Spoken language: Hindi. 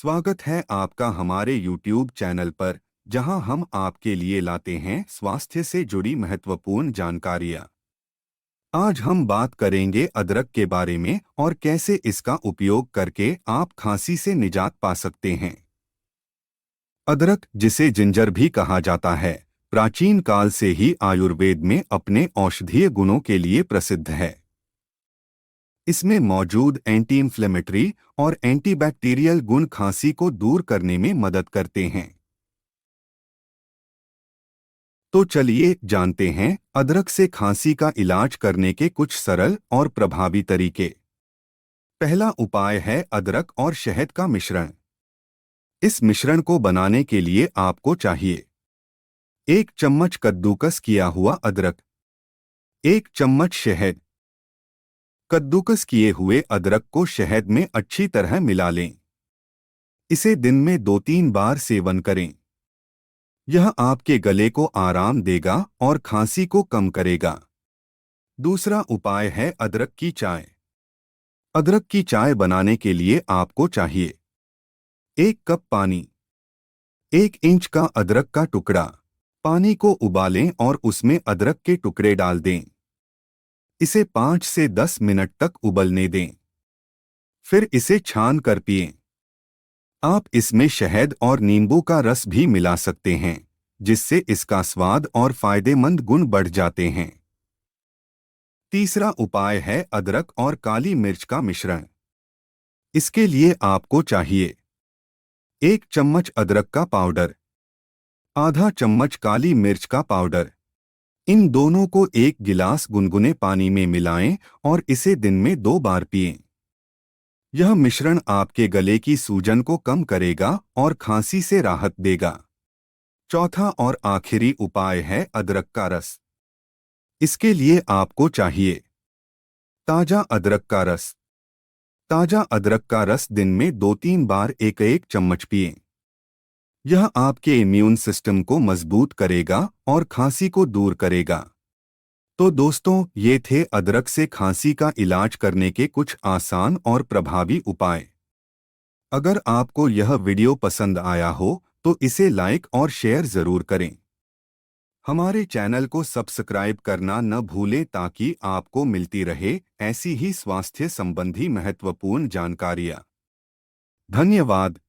स्वागत है आपका हमारे YouTube चैनल पर, जहां हम आपके लिए लाते हैं स्वास्थ्य से जुड़ी महत्वपूर्ण जानकारियां। आज हम बात करेंगे अदरक के बारे में और कैसे इसका उपयोग करके आप खांसी से निजात पा सकते हैं। अदरक, जिसे जिंजर भी कहा जाता है, प्राचीन काल से ही आयुर्वेद में अपने औषधीय गुणों के लिए प्रसिद्ध है। इसमें मौजूद एंटी इन्फ्लेमेटरी और एंटीबैक्टीरियल गुण खांसी को दूर करने में मदद करते हैं। तो चलिए जानते हैं अदरक से खांसी का इलाज करने के कुछ सरल और प्रभावी तरीके। पहला उपाय है अदरक और शहद का मिश्रण। इस मिश्रण को बनाने के लिए आपको चाहिए 1 चम्मच कद्दूकस किया हुआ अदरक, 1 चम्मच शहद। कद्दूकस किए हुए अदरक को शहद में अच्छी तरह मिला लें। इसे दिन में 2-3 बार सेवन करें। यह आपके गले को आराम देगा और खांसी को कम करेगा। दूसरा उपाय है अदरक की चाय। अदरक की चाय बनाने के लिए आपको चाहिए 1 कप पानी, 1 इंच का अदरक का टुकड़ा। पानी को उबालें और उसमें अदरक के टुकड़े डाल दें। इसे 5 से 10 मिनट तक उबलने दें। फिर इसे छान कर पिएं। आप इसमें शहद और नींबू का रस भी मिला सकते हैं, जिससे इसका स्वाद और फायदेमंद गुण बढ़ जाते हैं। तीसरा उपाय है अदरक और काली मिर्च का मिश्रण। इसके लिए आपको चाहिए 1 चम्मच अदरक का पाउडर, आधा चम्मच काली मिर्च का पाउडर। इन दोनों को 1 गिलास गुनगुने पानी में मिलाएं और इसे दिन में 2 बार पिएं। यह मिश्रण आपके गले की सूजन को कम करेगा और खांसी से राहत देगा। चौथा और आखिरी उपाय है अदरक का रस। इसके लिए आपको चाहिए ताजा अदरक का रस। ताजा अदरक का रस दिन में 2-3 बार 1-1 चम्मच पिएं। यह आपके इम्यून सिस्टम को मजबूत करेगा और खांसी को दूर करेगा। तो दोस्तों, ये थे अदरक से खांसी का इलाज करने के कुछ आसान और प्रभावी उपाय। अगर आपको यह वीडियो पसंद आया हो तो इसे लाइक और शेयर जरूर करें। हमारे चैनल को सब्सक्राइब करना न भूलें ताकि आपको मिलती रहे ऐसी ही स्वास्थ्य संबंधी महत्वपूर्ण जानकारियाँ। धन्यवाद।